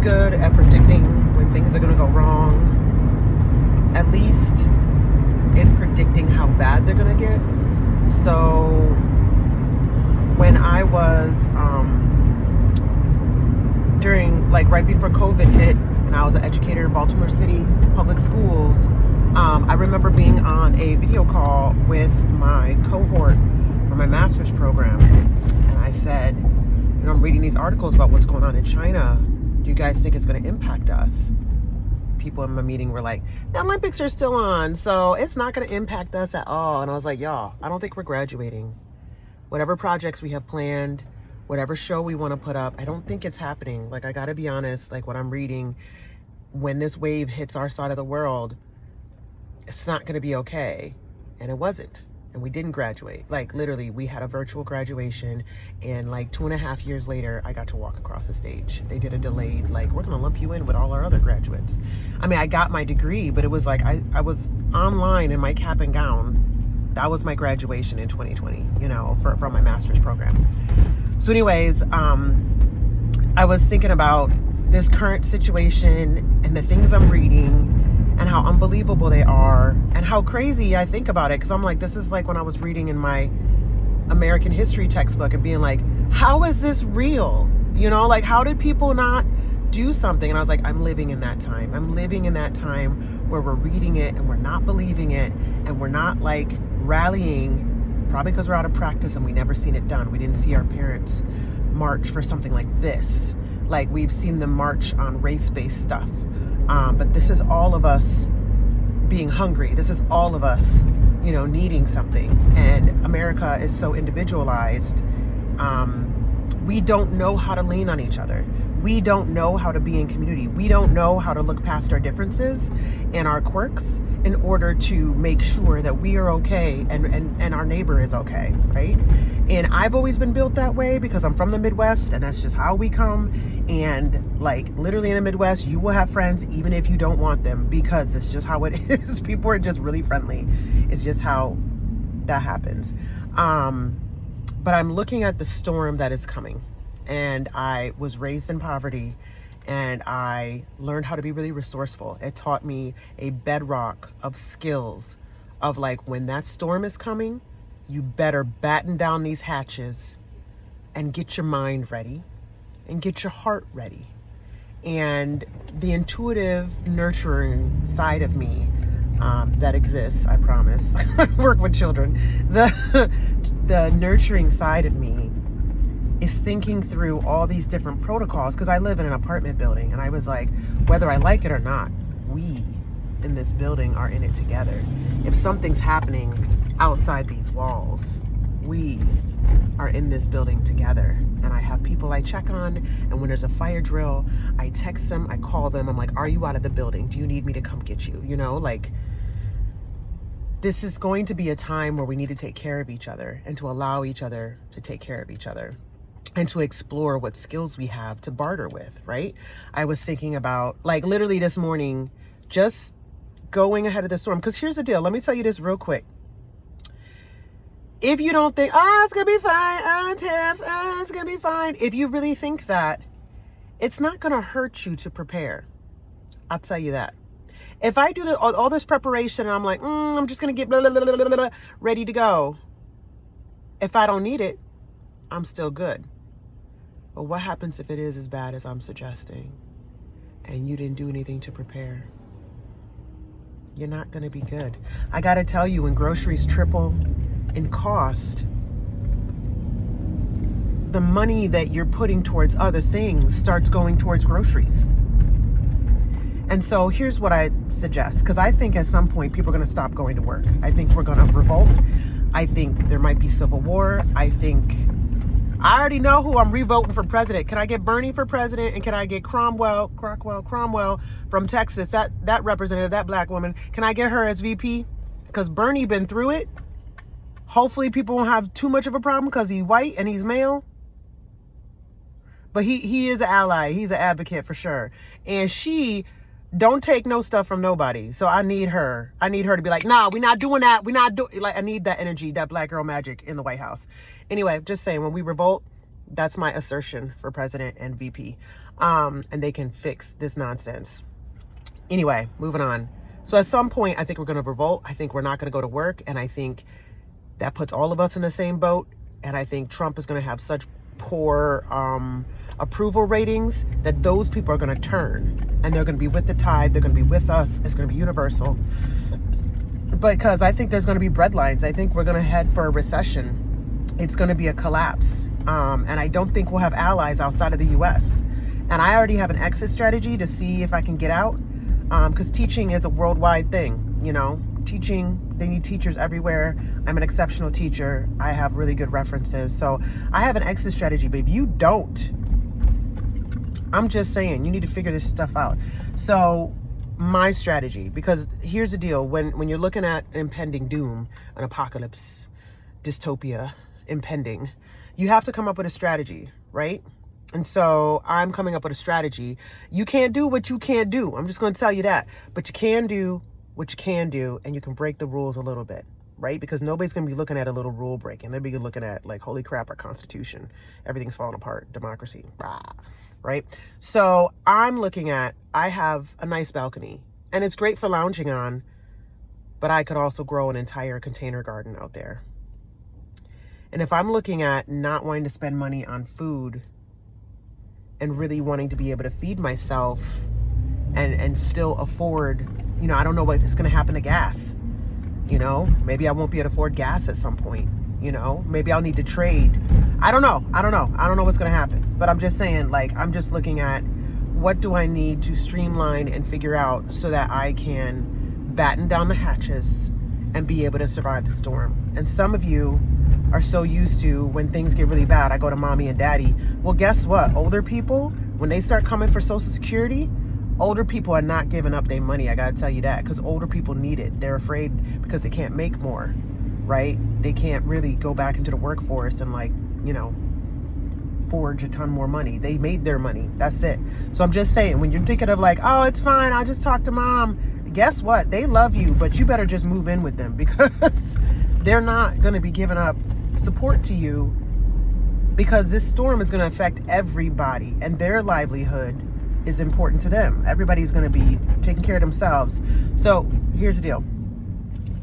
good at predicting when things are going to go wrong, at least in predicting how bad they're going to get. So when I was during, like, right before COVID hit, and I was an educator in Baltimore City public schools, I remember being on a video call with my cohort for my master's program, and I said, you know, I'm reading these articles about what's going on in China. Do you guys think it's going to impact us? People in my meeting were like, the Olympics are still on, so it's not going to impact us at all. And I was like, y'all, I don't think we're graduating. Whatever projects we have planned, whatever show we want to put up, I don't think it's happening. Like, I got to be honest, like, what I'm reading, when this wave hits our side of the world, it's not going to be okay. And it wasn't. And we didn't graduate. Like, literally, we had a virtual graduation, and like 2.5 years later, I got to walk across the stage. They did a delayed, like, we're going to lump you in with all our other graduates. I mean, I got my degree, but it was like, I was online in my cap and gown. That was my graduation in 2020, you know, from my master's program. So anyways, I was thinking about this current situation and the things I'm reading and how unbelievable they are and how crazy I think about it. Because I'm like, this is like when I was reading in my American history textbook and being like, how is this real? You know, like, how did people not do something? And I was like, I'm living in that time. I'm living in that time where we're reading it and we're not believing it, and we're not like rallying, probably because we're out of practice and we never seen it done. We didn't see our parents march for something like this. Like, we've seen them march on race-based stuff. But this is all of us being hungry. This is all of us, you know, needing something. And America is so individualized. We don't know how to lean on each other. We don't know how to be in community. We don't know how to look past our differences and our quirks in order to make sure that we are okay and our neighbor is okay, right? And I've always been built that way because I'm from the Midwest, and that's just how we come. And like, literally in the Midwest, you will have friends even if you don't want them, because it's just how it is. People are just really friendly. It's just how that happens. But I'm looking at the storm that is coming. And I was raised in poverty, and I learned how to be really resourceful. It taught me a bedrock of skills of, like, when that storm is coming, you better batten down these hatches and get your mind ready and get your heart ready. And the intuitive, nurturing side of me that exists, I promise. I work with children. The nurturing side of me is thinking through all these different protocols, because I live in an apartment building, and I was like, whether I like it or not, we in this building are in it together. If something's happening outside these walls, we are in this building together. And I have people I check on, and when there's a fire drill, I text them, I call them, I'm like, are you out of the building? Do you need me to come get you? You know, like, this is going to be a time where we need to take care of each other and to allow each other to take care of each other, and to explore what skills we have to barter with, right? I was thinking about, like, literally this morning, just going ahead of the storm. Because here's the deal. Let me tell you this real quick. If you don't think, it's going to be fine, tariffs, it's going to be fine. If you really think that, it's not going to hurt you to prepare. I'll tell you that. If I do all this preparation and I'm like, I'm just going to get blah, blah, blah, blah, blah, blah, ready to go. If I don't need it, I'm still good. But what happens if it is as bad as I'm suggesting and you didn't do anything to prepare? You're not going to be good. I got to tell you, when groceries triple in cost, the money that you're putting towards other things starts going towards groceries. And so here's what I suggest, because I think at some point people are going to stop going to work. I think we're going to revolt. I think there might be civil war. I already know who I'm revoting for president. Can I get Bernie for president? And can I get Cromwell from Texas, that representative, that black woman? Can I get her as VP? Because Bernie been through it. Hopefully people won't have too much of a problem because he's white and he's male. But he is an ally. He's an advocate for sure. And she don't take no stuff from nobody. So I need her. I need her to be like, nah, we're not doing that. We're not doing, like, I need that energy, that black girl magic in the White House. Anyway, just saying, when we revolt, That's my assertion for president and VP. And they can fix this nonsense. Anyway, moving on. So at some point, I think we're going to revolt. I think we're not going to go to work. And I think that puts all of us in the same boat. And I think Trump is going to have such poor approval ratings that those people are going to turn. And they're going to be with the tide. They're going to be with us. It's going to be universal. Because I think there's going to be breadlines. I think we're going to head for a recession. It's going to be a collapse. And I don't think we'll have allies outside of the U.S. And I already have an exit strategy to see if I can get out. Because teaching is a worldwide thing, you know. Teaching, they need teachers everywhere. I'm an exceptional teacher. I have really good references. So I have an exit strategy, but if you don't, I'm just saying, you need to figure this stuff out. So my strategy, because here's the deal. When you're looking at impending doom, an apocalypse, dystopia impending, you have to come up with a strategy, right? And so I'm coming up with a strategy. You can't do what you can't do. I'm just going to tell you that. But you can do what you can do, and you can break the rules a little bit, right? Because nobody's going to be looking at a little rule breaking. They'll be looking at like, holy crap, our Constitution. Everything's falling apart. Democracy. Rah, right? So I'm looking at, I have a nice balcony, and it's great for lounging on, but I could also grow an entire container garden out there. And if I'm looking at not wanting to spend money on food and really wanting to be able to feed myself and still afford, you know, I don't know what's going to happen to gas. You know, maybe I won't be able to afford gas at some point. You know, maybe I'll need to trade. I don't know. I don't know what's going to happen. But I'm just saying, like, I'm just looking at what do I need to streamline and figure out so that I can batten down the hatches and be able to survive the storm. And some of you are so used to when things get really bad, I go to mommy and daddy. Well, guess what? Older people, when they start coming for Social Security, older people are not giving up their money. I got to tell you that, because older people need it. They're afraid because they can't make more, right? They can't really go back into the workforce and, like, you know, forge a ton more money. They made their money. That's it. So I'm just saying, when you're thinking of like, oh, it's fine, I'll just talk to mom. Guess what? They love you, but you better just move in with them, because they're not going to be giving up support to you, because this storm is going to affect everybody, and their livelihood is important to them. Everybody's going to be taking care of themselves. So here's the deal.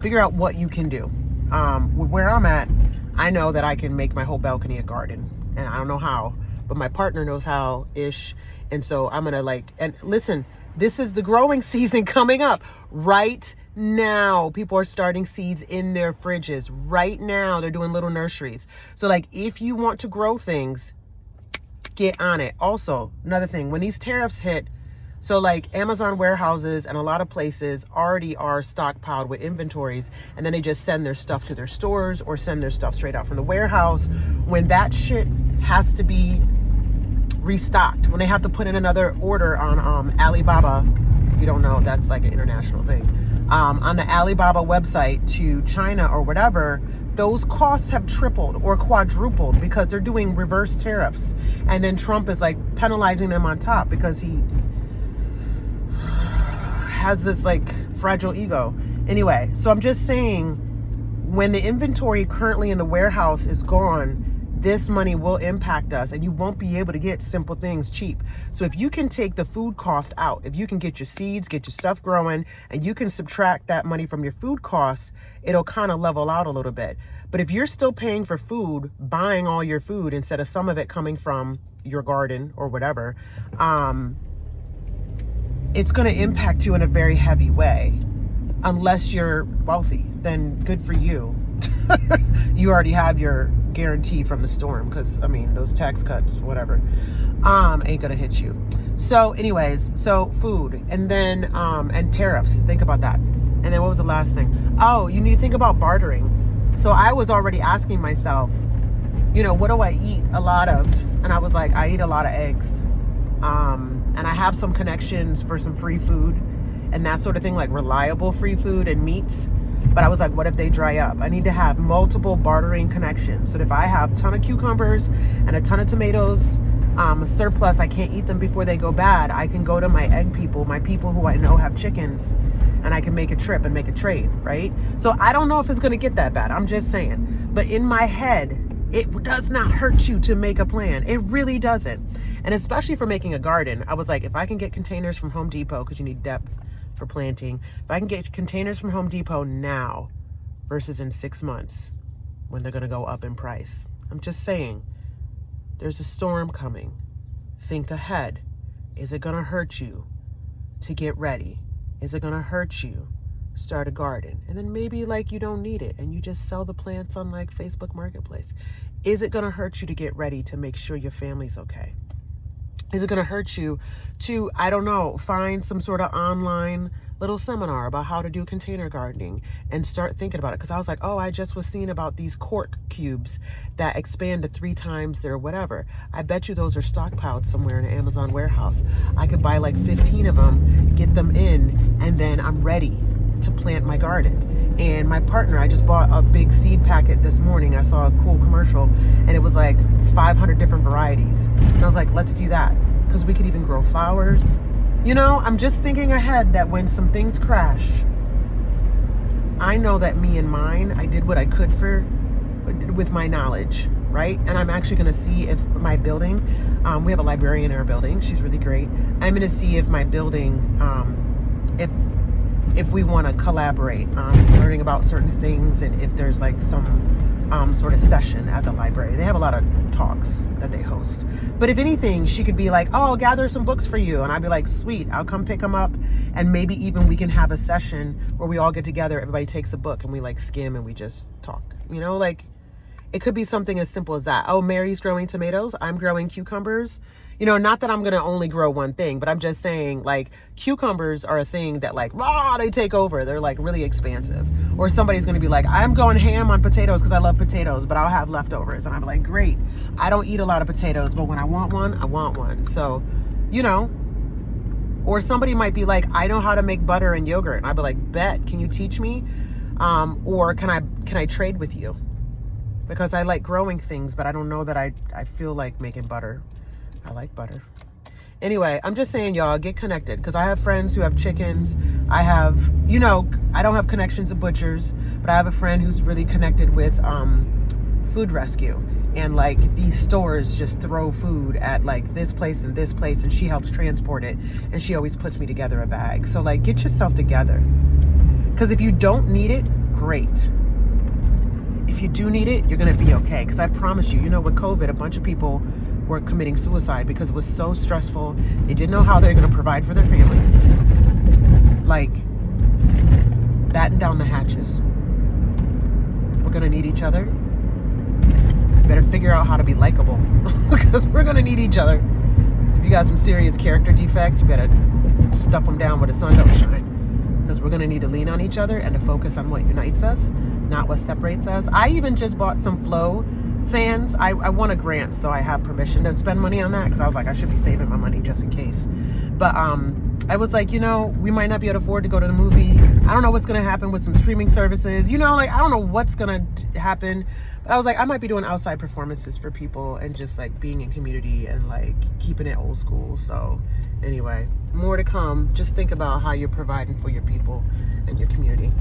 Figure out what you can do. Where I'm at, I know that I can make my whole balcony a garden, and I don't know how, but my partner knows how-ish. And so I'm going to, like, and listen, this is the growing season coming up right now. People are starting seeds in their fridges right now. They're doing little nurseries. So, like, if you want to grow things, get on it. Also, another thing, when these tariffs hit, so like Amazon warehouses and a lot of places already are stockpiled with inventories, and then they just send their stuff to their stores or send their stuff straight out from the warehouse. When that shit has to be restocked, when they have to put in another order on Alibaba, if you don't know, that's like an international thing, on the Alibaba website to China or whatever, those costs have tripled or quadrupled because they're doing reverse tariffs. And then Trump is like penalizing them on top because he has this like fragile ego. Anyway, so I'm just saying, when the inventory currently in the warehouse is gone, this money will impact us, and you won't be able to get simple things cheap. So if you can take the food cost out, if you can get your seeds, get your stuff growing, and you can subtract that money from your food costs, it'll kind of level out a little bit. But if you're still paying for food, buying all your food instead of some of it coming from your garden or whatever, it's going to impact you in a very heavy way. Unless you're wealthy, then good for you. You already have your guarantee from the storm, because I mean, those tax cuts, whatever, ain't gonna hit you. So anyways, so food, and then and tariffs, think about that. And then what was the last thing? Oh, you need to think about bartering. So I was already asking myself, you know, what do I eat a lot of? And I was like, I eat a lot of eggs, and I have some connections for some free food and that sort of thing, like reliable free food and meats. But I was like, what if they dry up? I need to have multiple bartering connections. So if I have a ton of cucumbers and a ton of tomatoes, a surplus, I can't eat them before they go bad, I can go to my egg people, my people who I know have chickens, and I can make a trip and make a trade, right? So I don't know if it's going to get that bad. I'm just saying. But in my head, It does not hurt you to make a plan. It really doesn't. And especially for making a garden, I was like, if I can get containers from Home Depot, because you need depth for planting, if I can get containers from Home Depot now versus in 6 months when they're going to go up in price. I'm just saying, there's a storm coming. Think ahead. Is it going to hurt you to get ready? Is it going to hurt you? Start a garden. And then maybe like you don't need it and you just sell the plants on like Facebook Marketplace. Is it going to hurt you to get ready to make sure your family's okay? Is it going to hurt you to, I don't know, find some sort of online little seminar about how to do container gardening and start thinking about it? Because I was like, oh, I just was seeing about these cork cubes that expand to 3 times their whatever. I bet you those are stockpiled somewhere in an Amazon warehouse. I could buy like 15 of them, get them in, and then I'm ready to plant my garden. And my partner, I just bought a big seed packet this morning. I saw a cool commercial and it was like 500 different varieties. And I was like, let's do that. Because we could even grow flowers. You know, I'm just thinking ahead that when some things crash, I know that me and mine, I did what I could with my knowledge, right? And I'm actually going to see if my building, we have a librarian in our building. She's really great. I'm going to see if my building, if we want to collaborate on learning about certain things, and if there's like some sort of session at the library. They have a lot of talks that they host. But if anything, she could be like, oh, I'll gather some books for you. And I'd be like, sweet, I'll come pick them up. And maybe even we can have a session where we all get together, everybody takes a book and we like skim and we just talk. You know, like it could be something as simple as that. Oh, Mary's growing tomatoes. I'm growing cucumbers. You know, not that I'm going to only grow one thing, but I'm just saying like cucumbers are a thing that like, they take over. They're like really expansive. Or somebody's going to be like, I'm going ham on potatoes because I love potatoes, but I'll have leftovers. And I'm like, great. I don't eat a lot of potatoes, but when I want one, I want one. So, you know, or somebody might be like, I know how to make butter and yogurt. And I'd be like, bet, can you teach me? Or can I trade with you? Because I like growing things, but I don't know that I feel like making butter. I like butter. Anyway, I'm just saying, y'all, get connected. Because I have friends who have chickens. I have, you know, I don't have connections at butchers, but I have a friend who's really connected with food rescue. And like these stores just throw food at like this place and this place, and she helps transport it. And she always puts me together a bag. So like, get yourself together. Because if you don't need it, great. If you do need it, you're going to be okay. Because I promise you, you know, with COVID, a bunch of people were committing suicide because it was so stressful. They didn't know how they're going to provide for their families. Like, batten down the hatches. We're going to need each other. Better figure out how to be likable because we're going to need each other. So if you got some serious character defects, you better stuff them down where the sun don't shine. Because we're going to need to lean on each other and to focus on what unites us, not what separates us. I even just bought some Flow fans. I won a grant, so I have permission to spend money on that because I was like, I should be saving my money just in case. But I was like, you know, we might not be able to afford to go to the movie. I don't know what's going to happen with some streaming services. You know, like, I don't know what's going to happen. But I was like, I might be doing outside performances for people and just like being in community and like keeping it old school. So anyway, more to come. Just think about how you're providing for your people and your community.